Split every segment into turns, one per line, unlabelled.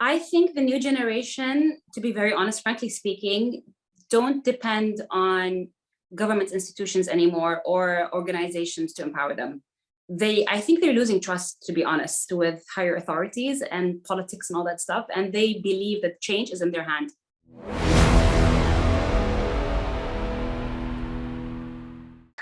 I think the new generation, to be very honest, frankly speaking, don't depend on government institutions anymore or organizations to empower them. I think they're losing trust, to be honest, with higher authorities and politics and all that stuff. And they believe that change is in their hand.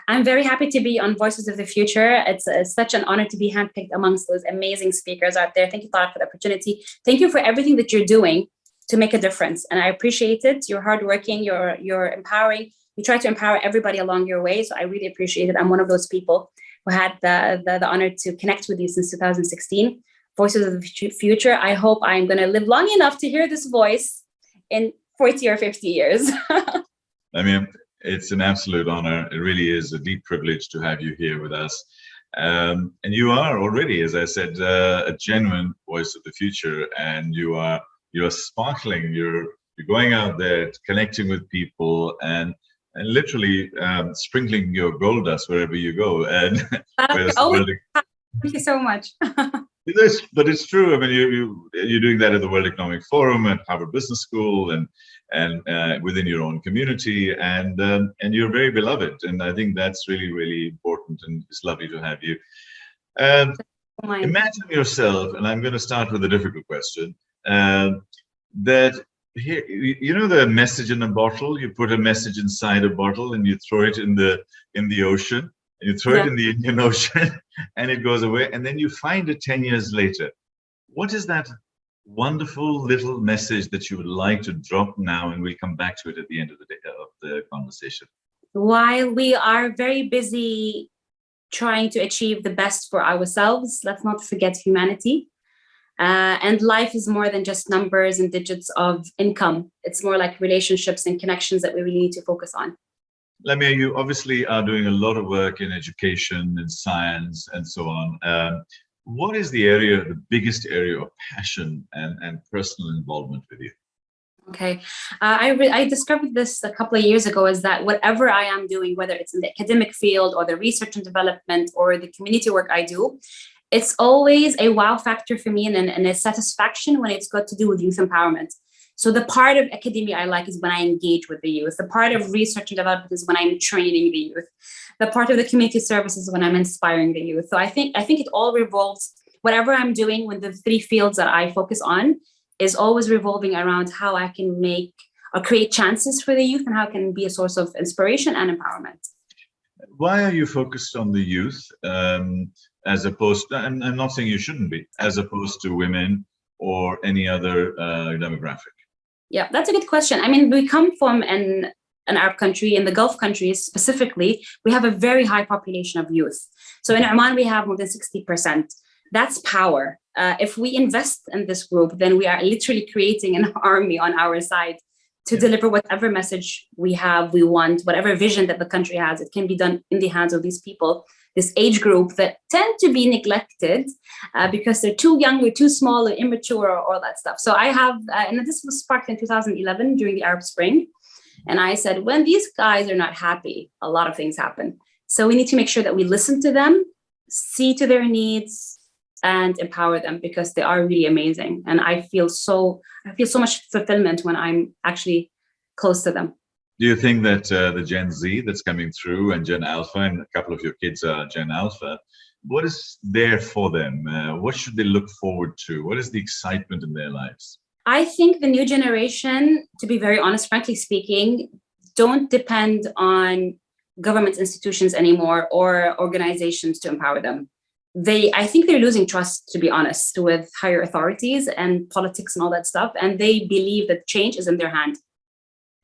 I'm very happy to be on Voices of the Future. It's such an honor to be handpicked amongst those amazing speakers out there. Thank you, Tariq, for the opportunity. Thank you for everything that you're doing to make a difference. And I appreciate it. You're hardworking, you're empowering. You try to empower everybody along your way. So I really appreciate it. I'm one of those people who had the honor to connect with you since 2016. Voices of the Future. I hope I'm going to live long enough to hear this voice in 40 or 50 years.
I mean, it's an absolute honor. It really is a deep privilege to have you here with us. And you are already, as I said, a genuine voice of the future. And you are sparkling. You're going out there, connecting with people, and literally sprinkling your gold dust wherever you go. And
thank you so much.
But it's true. I mean, you're doing that at the World Economic Forum, at Harvard Business School, and within your own community, and you're very beloved. And I think that's really, really important. And it's lovely to have you. Imagine yourself, and I'm going to start with a difficult question. That here, you know, the message in a bottle. You put a message inside a bottle, and you throw it in the ocean. You throw it in the Indian Ocean and it goes away, and then you find it 10 years later. What is that wonderful little message that you would like to drop now? And we'll come back to it at the end of the conversation.
While we are very busy trying to achieve the best for ourselves, let's not forget humanity. And life is more than just numbers and digits of income. It's more like relationships and connections that we really need to focus on.
Lamya, you obviously are doing a lot of work in education and science and so on. What is the biggest area of passion and personal involvement with you?
Okay, I discovered this a couple of years ago, is that whatever I am doing, whether it's in the academic field or the research and development or the community work I do, it's always a wow factor for me and a satisfaction when it's got to do with youth empowerment. So the part of academia I like is when I engage with the youth. The part of research and development is when I'm training the youth. The part of the community service is when I'm inspiring the youth. So I think it all revolves, whatever I'm doing with the three fields that I focus on is always revolving around how I can make or create chances for the youth and how it can be a source of inspiration and empowerment.
Why are you focused on the youth as opposed to, and I'm not saying you shouldn't be, as opposed to women or any other demographic?
Yeah, that's a good question. I mean, we come from an Arab country. In the Gulf countries specifically, we have a very high population of youth. So in Oman, we have more than 60%. That's power. If we invest in this group, then we are literally creating an army on our side to deliver whatever message we want, whatever vision that the country has. It can be done in the hands of these people, this age group that tend to be neglected because they're too young, or too small, or immature, or all that stuff. So I have, and this was sparked in 2011 during the Arab Spring. And I said, when these guys are not happy, a lot of things happen. So we need to make sure that we listen to them, see to their needs, and empower them, because they are really amazing. And I feel so much fulfillment when I'm actually close to them.
Do you think that the Gen Z that's coming through, and Gen Alpha, and a couple of your kids are Gen Alpha, what is there for them? What should they look forward to? What is the excitement in their lives?
I think the new generation, to be very honest, frankly speaking, don't depend on government institutions anymore or organizations to empower them. I think they're losing trust, to be honest, with higher authorities and politics and all that stuff. And they believe that change is in their hand.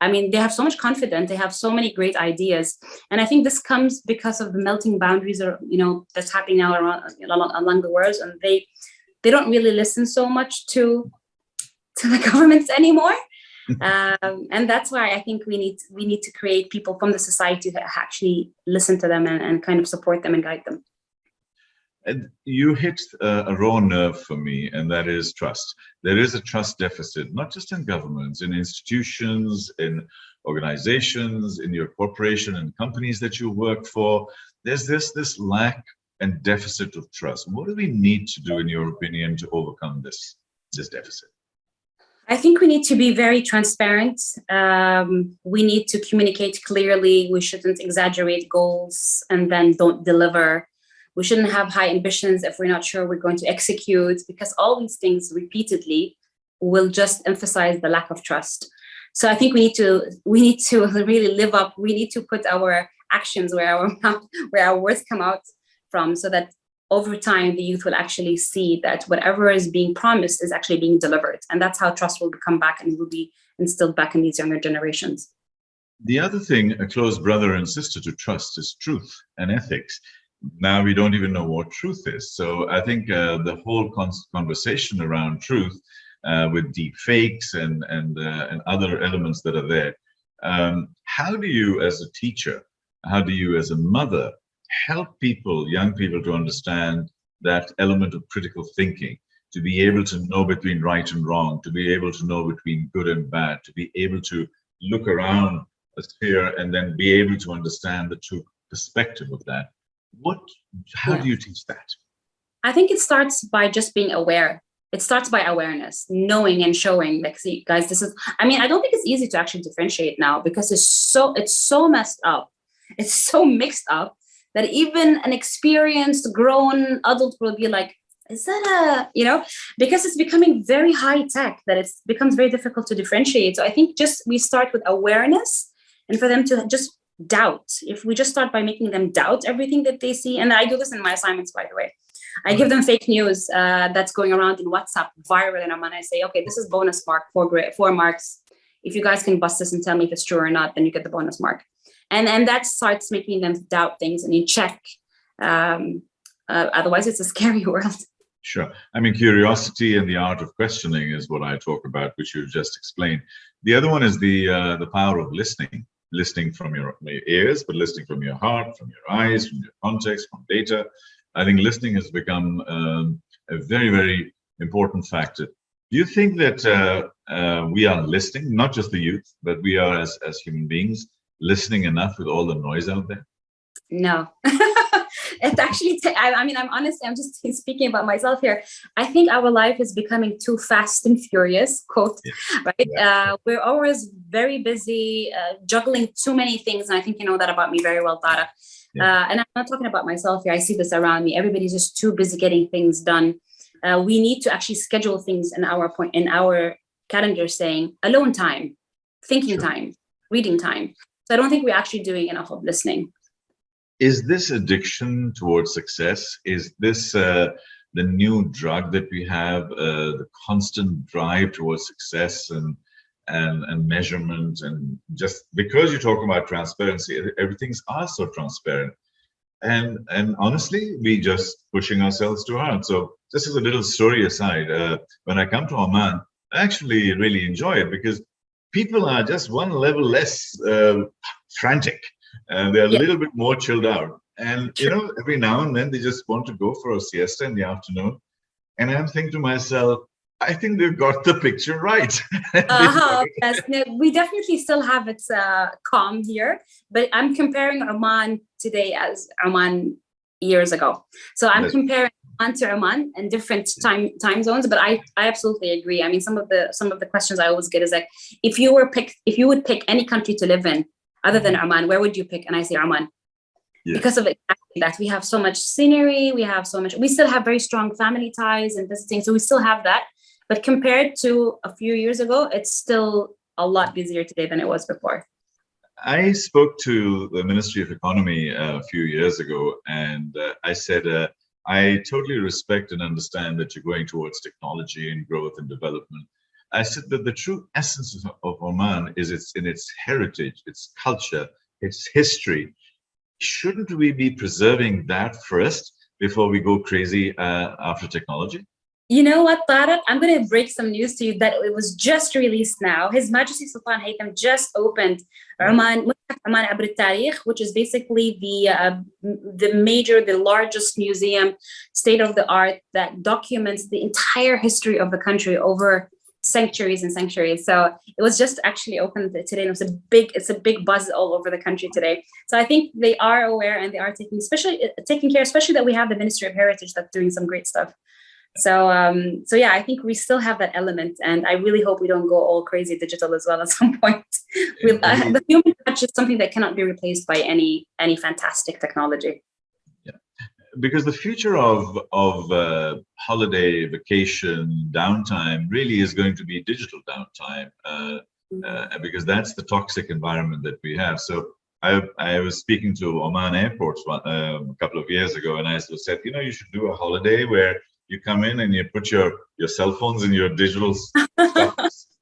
I mean, they have so much confidence. They have so many great ideas. And I think this comes because of the melting boundaries, that's happening now along the world. And they don't really listen so much to the governments anymore. And that's why I think we need to create people from the society that actually listen to them and kind of support them and guide them.
And you hit a raw nerve for me, and that is trust. There is a trust deficit, not just in governments, in institutions, in organizations, in your corporation and companies that you work for. There's this lack and deficit of trust. What do we need to do, in your opinion, to overcome this deficit?
I think we need to be very transparent. We need to communicate clearly. We shouldn't exaggerate goals and then don't deliver. We shouldn't have high ambitions if we're not sure we're going to execute, because all these things repeatedly will just emphasize the lack of trust. So I think we need to really live up. We need to put our actions where our mouth, where our words come out from, so that over time the youth will actually see that whatever is being promised is actually being delivered, and that's how trust will come back and will be instilled back in these younger generations.
The other thing, a close brother and sister to trust, is truth and ethics. Now we don't even know what truth is. So I think the whole conversation around truth, with deep fakes and other elements that are there, how do you as a teacher, how do you as a mother help people, young people, to understand that element of critical thinking, to be able to know between right and wrong, to be able to know between good and bad, to be able to look around a sphere and then be able to understand the true perspective of that? How do you teach that?
I think it starts by just being aware. It starts by awareness, knowing and showing, like, see, guys, this is, I mean, I don't think it's easy to actually differentiate now, because it's so messed up. It's so mixed up that even an experienced grown adult will be like, is that because it's becoming very high tech, that it becomes very difficult to differentiate. So I think just we start with awareness, and for them to just doubt. If we just start by making them doubt everything that they see, and I do this in my assignments, by the way. I give them fake news that's going around in WhatsApp viral, and I say, okay, this is bonus mark, 4 marks. If you guys can bust this and tell me if it's true or not, then you get the bonus mark. And that starts making them doubt things and you check. Otherwise, it's a scary world.
Sure. I mean, curiosity and the art of questioning is what I talk about, which you just explained. The other one is the power of listening from your ears, but listening from your heart, from your eyes, from your context, from data. I think listening has become a very, very important factor. Do you think that we are listening, not just the youth, but we are as human beings, listening enough with all the noise out there?
No. It's actually, I mean, I'm honestly, I'm just speaking about myself here. I think our life is becoming too fast and furious, quote, right? Yeah. We're always very busy, juggling too many things. And I think you know that about me very well, Tara. Yeah. And I'm not talking about myself here. I see this around me. Everybody's just too busy getting things done. We need to actually schedule things in our calendar, saying alone time, thinking time, reading time. So I don't think we're actually doing enough of listening.
Is this addiction towards success? Is this the new drug that we have? The constant drive towards success and measurement, and just because you talk about transparency, everything's so transparent, and honestly, we just pushing ourselves too hard. So just as a little story aside, when I come to Oman, I actually really enjoy it because people are just one level less frantic. They're a little bit more chilled out. And, every now and then they just want to go for a siesta in the afternoon. And I'm thinking to myself, I think they've got the picture right.
Yes, no, we definitely still have it calm here. But I'm comparing Oman today as Oman years ago. So I'm comparing Oman to Oman in different time zones. But I absolutely agree. I mean, some of the questions I always get is like, if you would pick any country to live in, other than Oman, where would you pick? And I say Oman. Yes. Because of exactly that. We have so much scenery, we still have very strong family ties and visiting, so we still have that. But compared to a few years ago, it's still a lot busier today than it was before.
I spoke to the Ministry of Economy a few years ago, and I said, I totally respect and understand that you're going towards technology and growth and development. I said that the true essence of Oman is in its heritage, its culture, its history. Shouldn't we be preserving that first before we go crazy after technology?
You know what, Tariq? I'm going to break some news to you that it was just released now. His Majesty Sultan Haytham just opened Oman Abr al-Tarikh, which is basically the largest museum, state of the art, that documents the entire history of the country over centuries and centuries. So it was just actually opened today, and it's a big buzz all over the country today. So I think they are aware and they are taking care, especially that we have the Ministry of Heritage that's doing some great stuff. So yeah, I think we still have that element, and I really hope we don't go all crazy digital as well at some point. The human touch is something that cannot be replaced by any fantastic technology.
Because the future of holiday, vacation, downtime really is going to be digital downtime, because that's the toxic environment that we have. So I was speaking to Oman airports a couple of years ago, and I said, you should do a holiday where you come in and you put your cell phones and your digital stuff,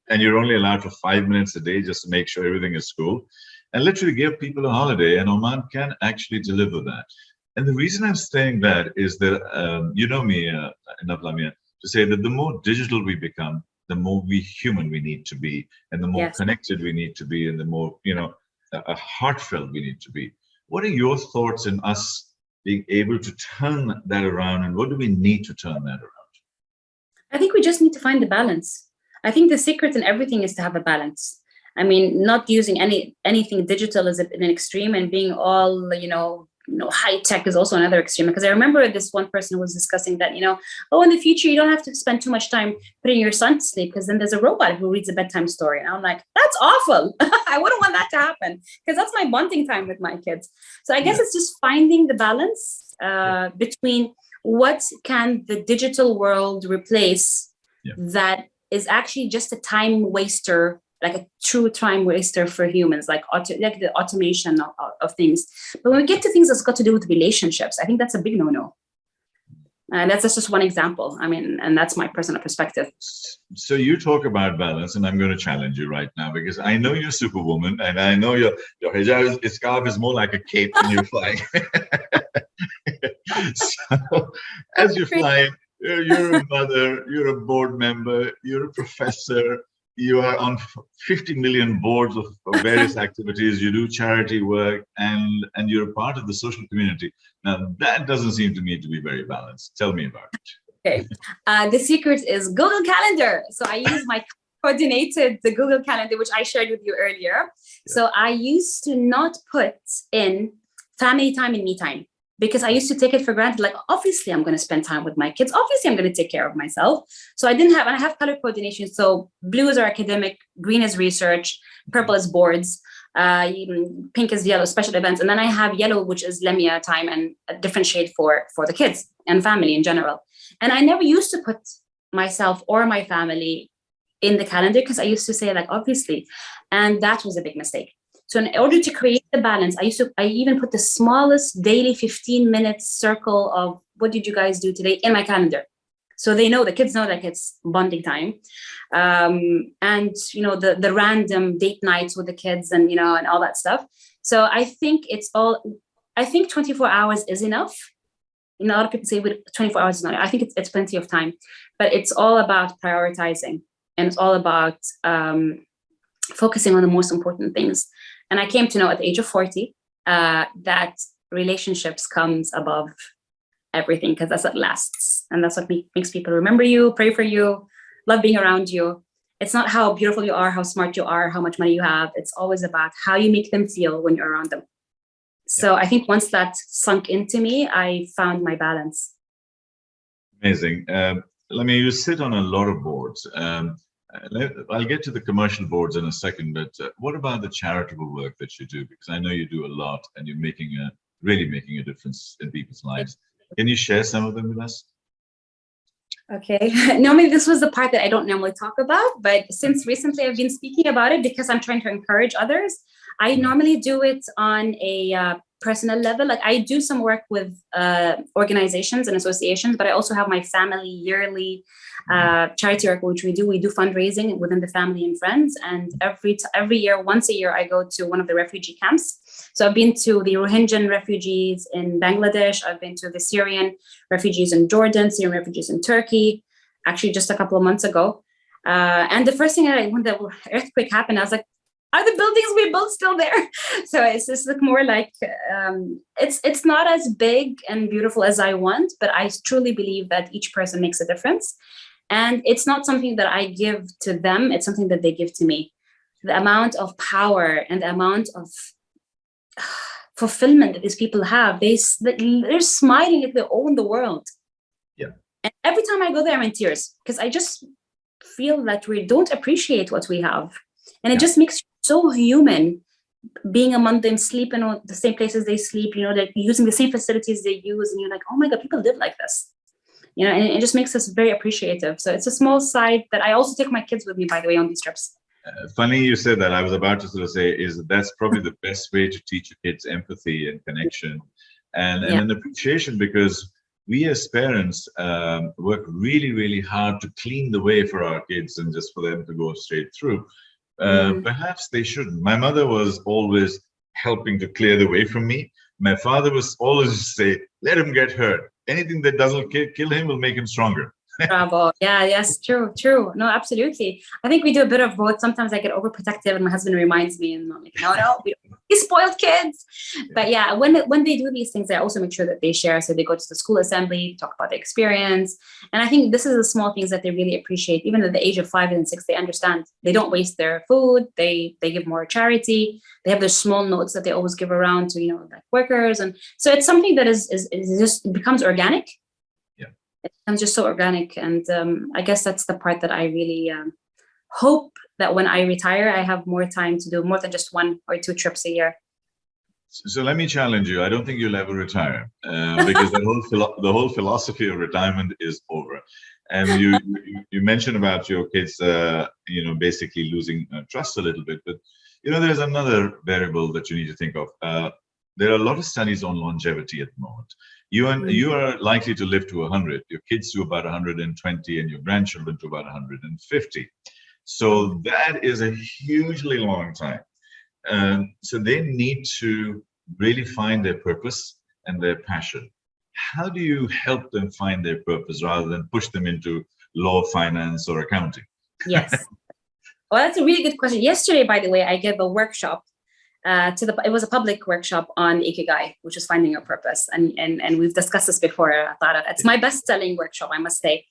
and you're only allowed for 5 minutes a day just to make sure everything is cool, and literally give people a holiday. And Oman can actually deliver that. And the reason I'm saying that is that, you know me enough, Lamya, to say that the more digital we become, the more human we need to be, and the more connected we need to be, and the more, heartfelt we need to be. What are your thoughts in us being able to turn that around, and what do we need to turn that around?
I think we just need to find the balance. I think the secret in everything is to have a balance. I mean, not using anything digital as an extreme, and being all, high tech is also another extreme. Because I remember this one person was discussing that, in the future, you don't have to spend too much time putting your son to sleep, because then there's a robot who reads a bedtime story. And I'm like, that's awful. I wouldn't want that to happen, because that's my bonding time with my kids. So I guess it's just finding the balance between what can the digital world replace that is actually just a time waster, like a true time waster for humans, like the automation of things. But when we get to things that's got to do with relationships, I think that's a big no-no. And that's just one example. I mean, and that's my personal perspective.
So you talk about balance, and I'm going to challenge you right now, because I know you're Superwoman, and I know your hijab scarf is more like a cape when you're flying. So as you're flying, you're a mother, you're a board member, you're a professor, you are on 50 million boards of various activities, you do charity work, and you're a part of the social community. Now, that doesn't seem to me to be very balanced. Tell me about it.
Okay. The secret is Google Calendar. So I use my the Google Calendar, which I shared with you earlier. Yeah. So I used to not put in family time and me time, because I used to take it for granted. Like, obviously, I'm going to spend time with my kids. Obviously, I'm going to take care of myself. So I have color coordination. So blue is our academic, green is research, purple is boards, pink is yellow, special events. And then I have yellow, which is Lamya time, and a different shade for the kids and family in general. And I never used to put myself or my family in the calendar, because I used to say, like, obviously, and that was a big mistake. So in order to create the balance, I even put the smallest daily 15-minute circle of what did you guys do today in my calendar. So the kids know that it's bonding time. And, the random date nights with the kids and, and all that stuff. So I think 24 hours is enough. A lot of people say 24 hours is not. I think it's plenty of time, but it's all about prioritizing, and it's all about focusing on the most important things. And I came to know at the age of 40 that relationships comes above everything, because that's what lasts. And that's what makes people remember you, pray for you, love being around you. It's not how beautiful you are, how smart you are, how much money you have. It's always about how you make them feel when you're around them. So I think once that sunk into me, I found my balance.
Amazing. You sit on a lot of boards. I'll get to the commercial boards in a second, but what about the charitable work that you do? Because I know you do a lot, and you're really making a difference in people's lives. Can you share some of them with us?
Okay. Normally, this was the part that I don't normally talk about, but since recently I've been speaking about it because I'm trying to encourage others. I normally do it on a personal level. Like, I do some work with organizations and associations, but I also have my family yearly charity work, which we do fundraising within the family and friends. And every year, once a year, I go to one of the refugee camps. So I've been to the Rohingyan refugees in Bangladesh. I've been to the Syrian refugees in Jordan, Syrian refugees in Turkey, actually just a couple of months ago. And the first thing when the earthquake happened, I was like, are the buildings we built still there? So it's just more like, it's not as big and beautiful as I want, but I truly believe that each person makes a difference. And it's not something that I give to them. It's something that they give to me. The amount of power and the amount of fulfillment that these people have, they're smiling like they own the world.
Yeah.
And every time I go there, I'm in tears because I just feel that we don't appreciate what we have. And it just makes you so human, being among them, sleeping on the same places they sleep, like using the same facilities they use. And you're like, oh my God, people live like this. And it just makes us very appreciative. So it's a small side that I also take my kids with me, by the way, on these trips.
Funny you said that. I was about to sort of say that's probably the best way to teach your kids empathy and connection and an appreciation, because we as parents work really, really hard to clean the way for our kids and just for them to go straight through. Perhaps they shouldn't. My mother was always helping to clear the way from me. My father was always say, let him get hurt. Anything that doesn't kill him will make him stronger.
Bravo. Yeah, yes, true. No, absolutely. I think we do a bit of both. Sometimes I get overprotective and my husband reminds me, and I'm like, no, we spoiled kids. But yeah, when they do these things, I also make sure that they share. So they go to the school assembly, talk about the experience. And I think this is the small things that they really appreciate. Even at the age of 5 and 6, they understand. They don't waste their food. They give more charity. They have their small notes that they always give around to, like workers. And so it's something that is just, it becomes organic. It becomes just so organic. And I guess that's the part that I really hope that when I retire, I have more time to do more than just 1 or 2 trips a year.
So let me challenge you. I don't think you'll ever retire because the whole philosophy of retirement is over. And you mentioned about your kids, basically losing trust a little bit. But, there's another variable that you need to think of. There are a lot of studies on longevity at the moment. You are likely to live to 100. Your kids to about 120, and your grandchildren to about 150. So that is a hugely long time. So they need to really find their purpose and their passion. How do you help them find their purpose rather than push them into law, finance, or accounting?
Yes. Well, that's a really good question. Yesterday, by the way, I gave a workshop. It was a public workshop on Ikigai, which is finding your purpose. And we've discussed this before. I thought it's my best-selling workshop, I must say.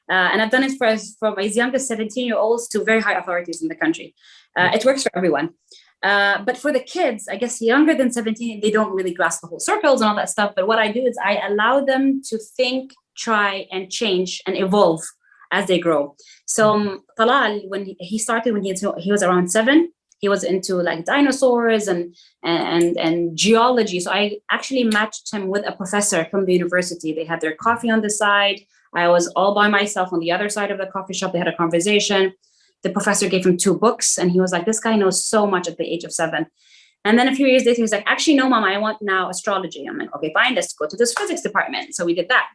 And I've done it from as young as 17-year-olds to very high authorities in the country. It works for everyone. But for the kids, I guess younger than 17, they don't really grasp the whole circles and all that stuff. But what I do is I allow them to think, try, and change and evolve as they grow. So Talal, when he started, when he was around 7, he was into like dinosaurs and geology. So I actually matched him with a professor from the university. They had their coffee on the side. I was all by myself on the other side of the coffee shop. They had a conversation. The professor gave him 2 books, and he was like, this guy knows so much at the age of 7. And then a few years later, he was like, actually, no, Mom, I want now astrology. I'm like, okay, fine, let's go to this physics department. So we did that.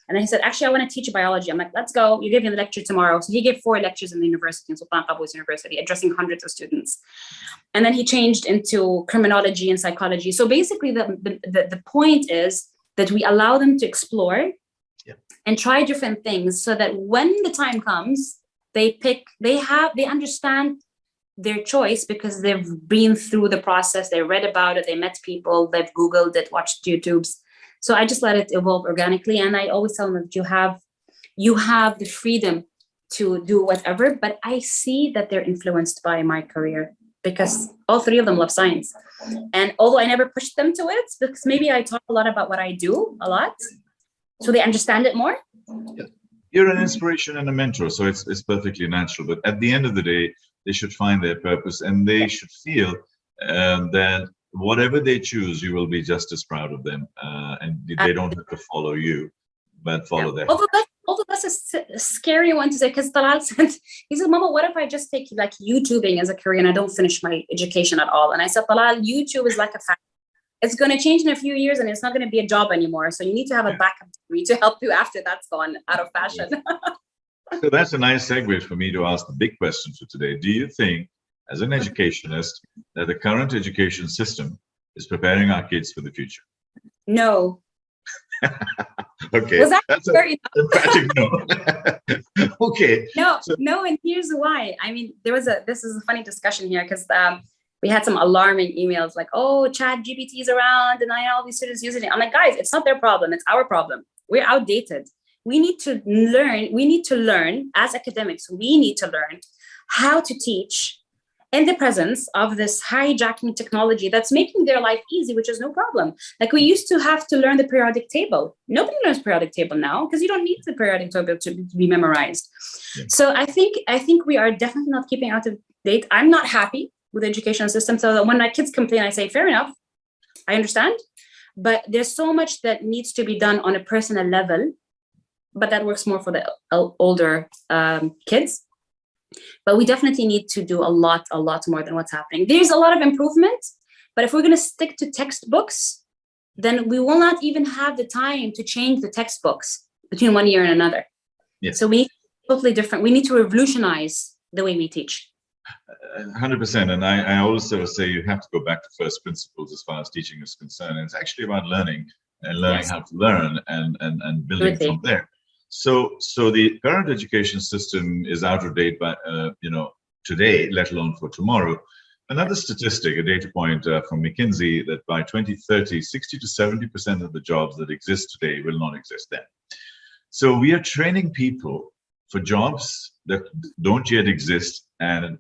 And then he said, actually, I want to teach biology. I'm like, let's go. You give me the lecture tomorrow. So he gave 4 lectures in the university, in Sultan Qaboos University, addressing hundreds of students. And then he changed into criminology and psychology. So basically, the point is that we allow them to explore and try different things so that when the time comes, they understand their choice because they've been through the process. They read about it. They met people. They've Googled it, watched YouTubes. So I just let it evolve organically. And I always tell them that you have the freedom to do whatever, but I see that they're influenced by my career because all 3 of them love science. And although I never pushed them to it, because maybe I talk a lot about what I do a lot, so they understand it more.
Yeah. You're an inspiration and a mentor, so it's perfectly natural. But at the end of the day, they should find their purpose, and they should feel that whatever they choose, you will be just as proud of them, and they don't have to follow you, but follow them.
Although that's a scary one to say, because Talal said, he said, Mama, what if I just take like YouTubing as a career and I don't finish my education at all? And I said, Talal, YouTube is like a fashion. It's going to change in a few years and it's not going to be a job anymore. So you need to have a backup degree to help you after that's gone out of fashion.
So that's a nice segue for me to ask the big question for today. Do you think, as an educationist, that the current education system is preparing our kids for the future?
No.
Okay.
Was that
that's
very
emphatic no. Okay.
No, and here's why. I mean, this is a funny discussion here because we had some alarming emails like, oh, Chat GPT is around and I know all these students using it. I'm like, guys, it's not their problem. It's our problem. We're outdated. We need to learn as academics, we need to learn how to teach in the presence of this hijacking technology that's making their life easy, which is no problem. Like we used to have to learn the periodic table. Nobody learns periodic table now because you don't need the periodic table to be memorized. Yeah. So I think we are definitely not keeping out of date. I'm not happy with the educational system. So that when my kids complain, I say, fair enough, I understand. But there's so much that needs to be done on a personal level, but that works more for the older kids. But we definitely need to do a lot more than what's happening. There's a lot of improvement, but if we're going to stick to textbooks, then we will not even have the time to change the textbooks between one year and another. Yes. So we need totally different. We need to revolutionize the way we teach.
100%. And I also say you have to go back to first principles as far as teaching is concerned. And it's actually about learning and learning yes. how to learn and building really. From there. So the current education system is out of date by today, let alone for tomorrow. Another statistic, a data point from McKinsey, that by 2030, 60 to 70% of the jobs that exist today will not exist then. So we are training people for jobs that don't yet exist and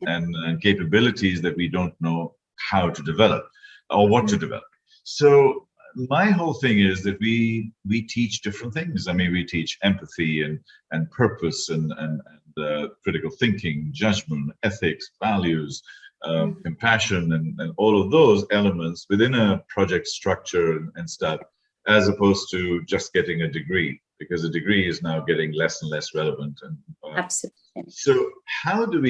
capabilities that we don't know how to develop or what to develop. So my whole thing is that we teach different things. I mean, we teach empathy and purpose and critical thinking, judgment, ethics, values, compassion, and all of those elements within a project structure and stuff, as opposed to just getting a degree, because a degree is now getting less and less relevant. And
absolutely.
So how do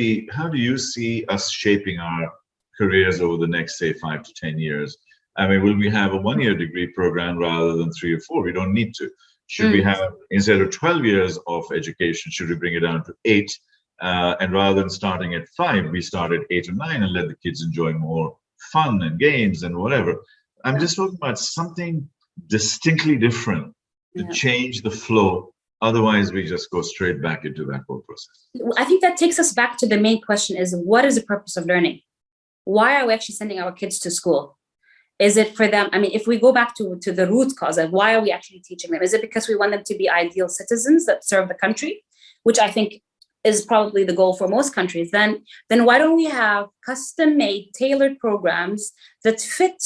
you see us shaping our careers over the next, say, 5 to 10 years? I mean, will we have a 1-year degree program rather than 3 or 4? We don't need to. Should we have, instead of 12 years of education, should we bring it down to 8? And rather than starting at 5, we start at 8 or 9 and let the kids enjoy more fun and games and whatever. I'm just talking about something distinctly different to change the flow. Otherwise, we just go straight back into that whole process.
I think that takes us back to the main question is, what is the purpose of learning? Why are we actually sending our kids to school? Is it for them? I mean, if we go back to the root cause of why are we actually teaching them? Is it because we want them to be ideal citizens that serve the country, which I think is probably the goal for most countries? Then why don't we have custom-made, tailored programs that fit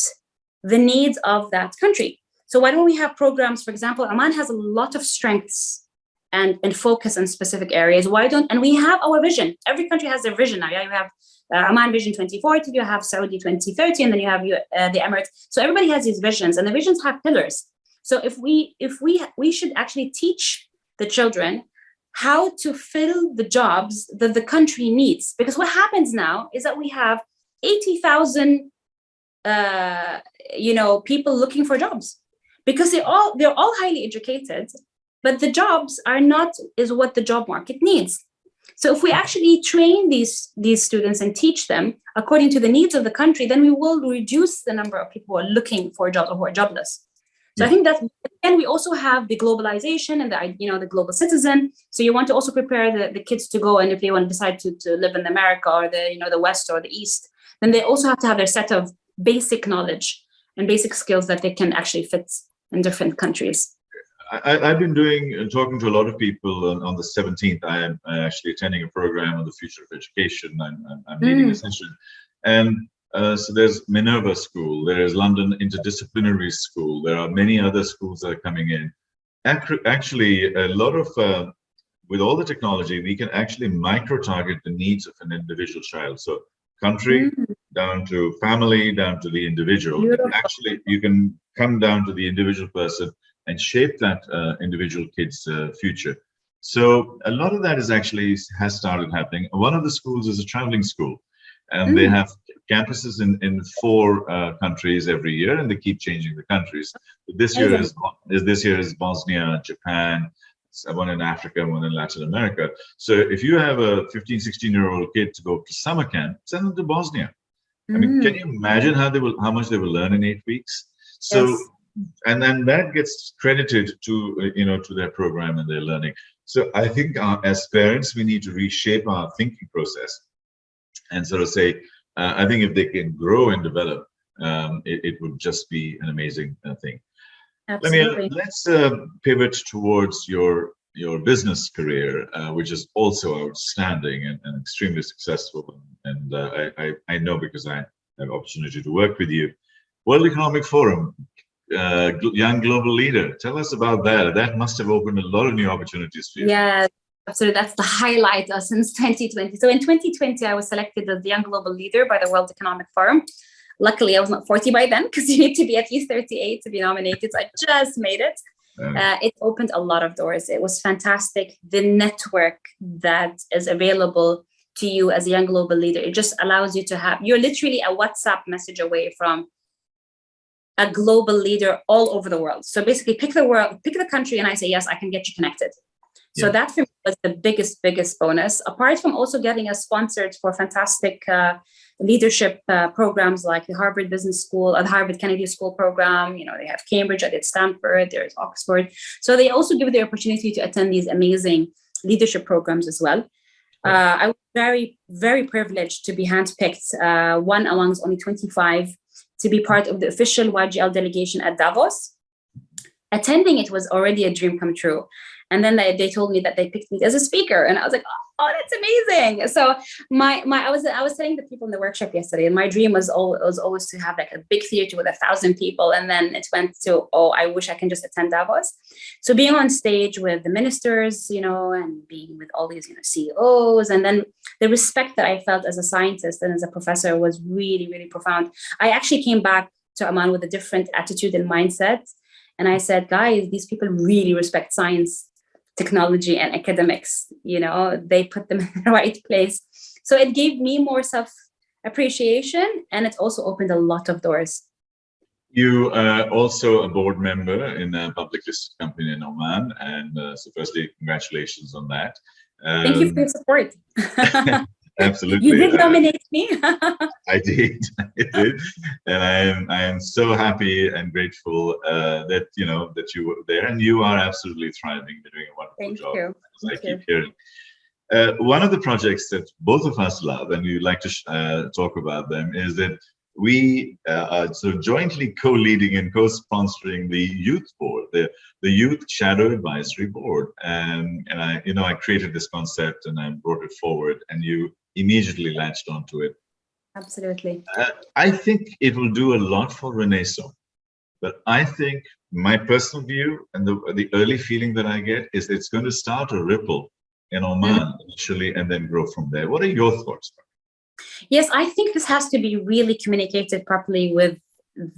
the needs of that country? So why don't we have programs, for example, Oman has a lot of strengths and focus on specific areas. And we have our vision. Every country has their vision now. Yeah, you have Oman Vision 2040, you have Saudi 2030, and then you have the Emirates. So everybody has these visions, and the visions have pillars. So if we should actually teach the children how to fill the jobs that the country needs. Because what happens now is that we have 80,000 people looking for jobs, because they're all highly educated, but the jobs is what the job market needs. So if we actually train these students and teach them according to the needs of the country, then we will reduce the number of people who are looking for jobs or who are jobless. So I think that, and we also have the globalization and the global citizen. So you want to also prepare the kids to go, and if they want to decide to live in America or the West or the East, then they also have to have their set of basic knowledge and basic skills that they can actually fit in different countries.
I've been talking to a lot of people. On the 17th, I am actually attending a program on the future of education. I'm leading a session. And so there's Minerva School, there's London Interdisciplinary School, there are many other schools that are coming in. Actually, a lot of, with all the technology, we can actually micro-target the needs of an individual child. So country, down to family, down to the individual. Actually, you can come down to the individual person and shape that individual kid's future. So a lot of that has started happening. One of the schools is a traveling school, and they have campuses in 4 countries every year, and they keep changing the countries. This year is Bosnia, Japan, one in Africa, one in Latin America. So if you have a 15, 16-year-old kid to go to summer camp, send them to Bosnia. I mean, can you imagine how much they will learn in 8 weeks? So. Yes. And then that gets credited to their program and their learning. So I think as parents, we need to reshape our thinking process and sort of say, I think if they can grow and develop, it would just be an amazing thing.
Absolutely.
Let's pivot towards your your business career, which is also outstanding and extremely successful. And I know because I have opportunity to work with you. World Economic Forum, young global leader. Tell us about that. That must have opened a lot of new opportunities for you.
Yeah, absolutely. That's the highlight since 2020. So in 2020, I was selected as the young global leader by the World Economic Forum. Luckily, I was not 40 by then, because you need to be at least 38 to be nominated. So I just made it. It opened a lot of doors. It was fantastic. The network that is available to you as a young global leader, it just allows you to have, you're literally a WhatsApp message away from a global leader all over the world. So basically pick the country, and I say, yes, I can get you connected. So that for me was the biggest bonus, apart from also getting us sponsored for fantastic leadership programs like the Harvard Business School or the Harvard Kennedy School program. You know, they have Cambridge, I did Stanford, there's Oxford. So they also give the opportunity to attend these amazing leadership programs as well. I was very, very privileged to be handpicked, one amongst only 25, to be part of the official YGL delegation at Davos. Attending it was already a dream come true. And then they told me that they picked me as a speaker, and I was like, oh, that's amazing. So I was telling the people in the workshop yesterday, and my dream was always to have like a big theater with 1,000 people. And then it went to, oh, I wish I can just attend Davos. So being on stage with the ministers, you know, and being with all these, you know, CEOs, and then the respect that I felt as a scientist and as a professor was really, really profound. I actually came back to Oman with a different attitude and mindset. And I said, guys, these people really respect science, technology, and academics. You know, they put them in the right place. So it gave me more self-appreciation, and it also opened a lot of doors.
You are also a board member in a public listed company in Oman. And so firstly, congratulations on that.
Thank you for your support.
Absolutely.
You did nominate me.
I did, and I am so happy and grateful that you were there, and you are absolutely thriving. You're doing a wonderful job.
You.
As I keep hearing. One of the projects that both of us love, and we'd like to talk about them, is that we are so jointly co-leading and co-sponsoring the youth board, the Youth Shadow Advisory Board, and I created this concept and I brought it forward, and you immediately latched onto it.
Absolutely.
I think it will do a lot for Renaissance, but I think my personal view and the early feeling that I get is it's going to start a ripple in Oman initially and then grow from there. What are your thoughts?
Yes, I think this has to be really communicated properly with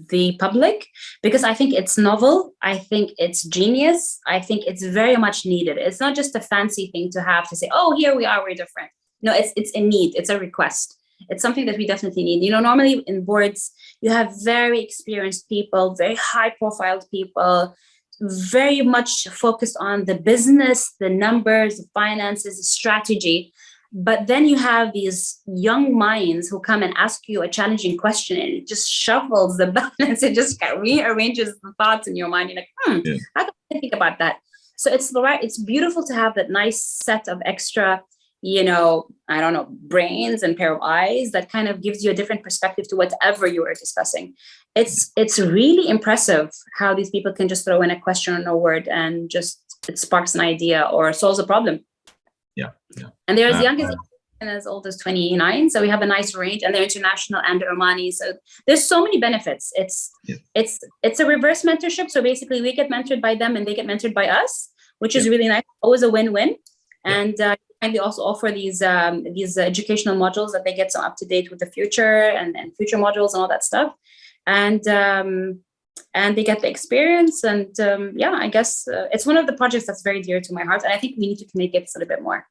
the public, because I think it's novel. I think it's genius. I think it's very much needed. It's not just a fancy thing to have to say, oh, here we are, we're different. No, it's a need. It's a request. It's something that we definitely need. You know, normally in boards, you have very experienced people, very high-profile people, very much focused on the business, the numbers, the finances, the strategy. But then you have these young minds who come and ask you a challenging question, and it just shuffles the balance. It just rearranges the thoughts in your mind. You're like, how can I think about that? So it's beautiful to have that nice set of extra, brains and pair of eyes that kind of gives you a different perspective to whatever you are discussing. It's really impressive how these people can just throw in a question or a word and just it sparks an idea or solves a problem.
Yeah.
And they're as young and as old as 29. So we have a nice range, and they're international and they're Omani. So there's so many benefits. It's a reverse mentorship. So basically we get mentored by them and they get mentored by us, which is really nice. Always a win-win. And they also offer these educational modules that they get so up to date with the future and future modules and all that stuff. And they get the experience. And I guess it's one of the projects that's very dear to my heart. And I think we need to communicate this a little bit more.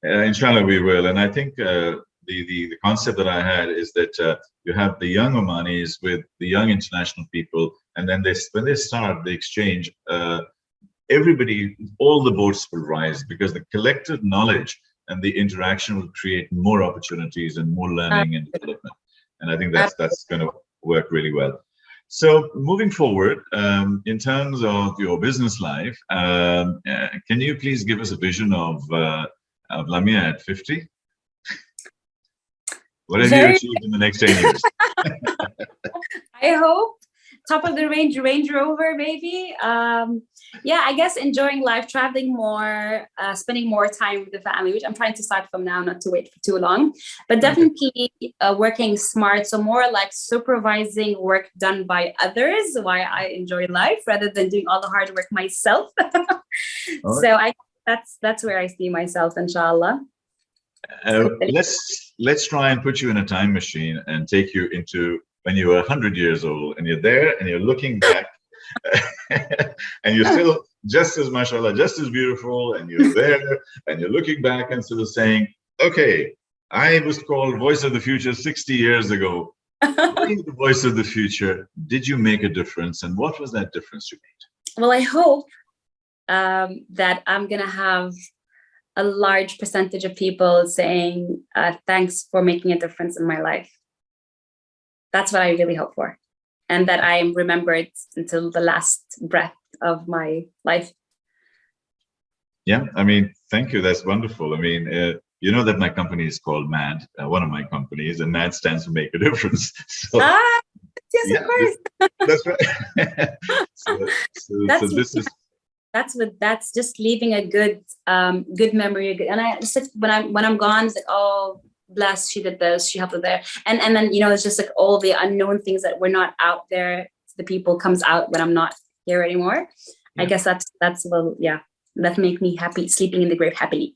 Inshallah, we will. And I think the concept that I had is that you have the young Omanis with the young international people. And then when they start the exchange, everybody, all the boats will rise, because the collective knowledge and the interaction will create more opportunities and more learning and development. And I think that's going to work really well. So moving forward, in terms of your business life, can you please give us a vision of Lamya at 50? What have you achieved in the next 10 years?
I hope top of the range Range Rover, maybe. Yeah, I guess enjoying life, traveling more, spending more time with the family, which I'm trying to start from now, not to wait for too long. But definitely working smart, so more like supervising work done by others while I enjoy life rather than doing all the hard work myself. So that's where I see myself, inshallah.
Let's try and put you in a time machine and take you into when you were 100 years old, and you're there and you're looking back and you're still just as, mashallah, just as beautiful, and you're there and you're looking back and sort of saying, okay, I was called Voice of the Future 60 years ago. Being the voice of the future, did you make a difference, and what was that difference you made?
Well, I hope that I'm gonna have a large percentage of people saying, thanks for making a difference in my life. That's what I really hope for. And that I am remembered until the last breath of my life.
Yeah, I mean, thank you. That's wonderful. I mean, you know that my company is called MAD, one of my companies, and MAD stands for Make a Difference. So,
yes,
yeah,
of course.
That's right. so this is.
That's just leaving a good memory. And I just, when I'm gone, it's like, oh, bless, she did this, she helped her there, and then it's just like all the unknown things that were not out there. The people comes out when I'm not here anymore. Yeah. I guess that's that make me happy, sleeping in the grave happily.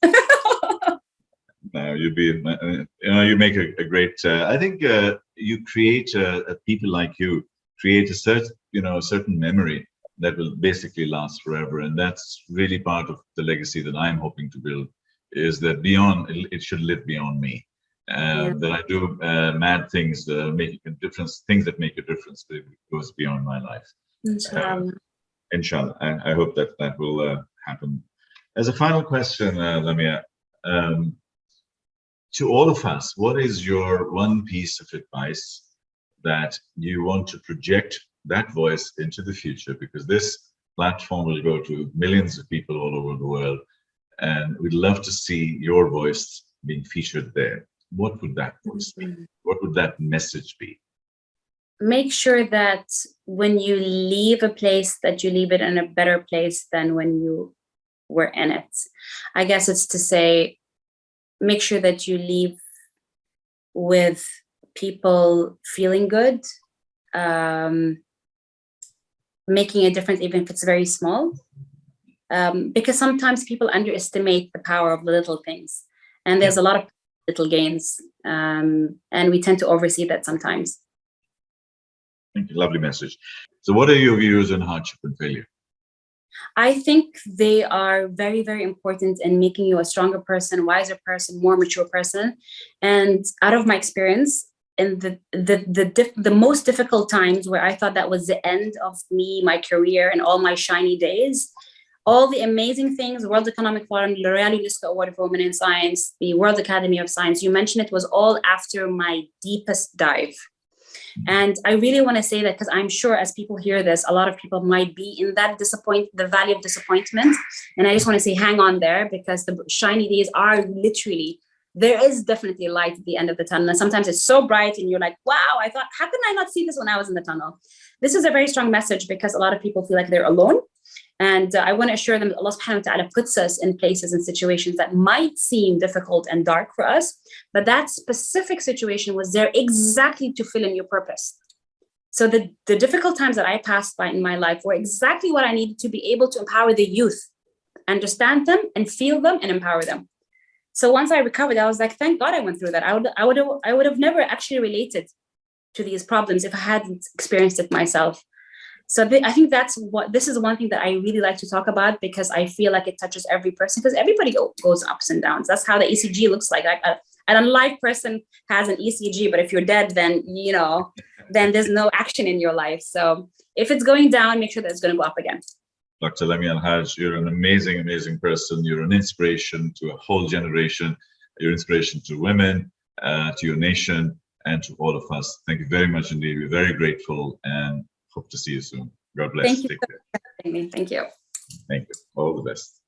No, you make a great. I think you create people like you create a certain memory that will basically last forever, and that's really part of the legacy that I'm hoping to build. Is that it should live beyond me. That I do mad things, making a difference, things that make a difference, but it goes beyond my life.
Inshallah.
Inshallah. I hope that will happen. As a final question, Lamya, to all of us, what is your one piece of advice that you want to project that voice into the future? Because this platform will go to millions of people all over the world, and we'd love to see your voice being featured there. What would that voice be? What would that message be?
Make sure that when you leave a place, that you leave it in a better place than when you were in it. I guess it's to say, make sure that you leave with people feeling good, making a difference, even if it's very small. Because sometimes people underestimate the power of the little things. And there's a lot of little gains, and we tend to oversee that sometimes.
Thank you. Lovely message. So what are your views on hardship and failure?
I think they are very, very important in making you a stronger person, wiser person, more mature person. And out of my experience, in the most difficult times where I thought that was the end of me, my career, and all my shiny days, all the amazing things, the World Economic Forum, the L'Oreal UNESCO Award for Women in Science, the World Academy of Science, you mentioned it was all after my deepest dive. And I really want to say that because I'm sure as people hear this, a lot of people might be in that the valley of disappointment. And I just want to say, hang on there, because the shiny days are literally, there is definitely light at the end of the tunnel. And sometimes it's so bright and you're like, wow, I thought, how can I not see this when I was in the tunnel? This is a very strong message because a lot of people feel like they're alone. And I want to assure them that Allah subhanahu wa ta'ala puts us in places and situations that might seem difficult and dark for us, but that specific situation was there exactly to fill in your purpose. So the difficult times that I passed by in my life were exactly what I needed to be able to empower the youth, understand them and feel them and empower them. So once I recovered, I was like, thank God I went through that. I would have never actually related to these problems if I hadn't experienced it myself. So I think this is one thing that I really like to talk about, because I feel like it touches every person, because everybody goes ups and downs. That's how the ECG looks like. An alive person has an ECG, but if you're dead, then, then there's no action in your life. So if it's going down, make sure that it's going to go up again.
Dr. Lamya Al Haj, you're an amazing, amazing person. You're an inspiration to a whole generation. You're inspiration to women, to your nation, and to all of us. Thank you very much indeed. We're very grateful and hope to see you soon. God bless.
Thank you.
Take care.
Thank you.
Thank you. All the best.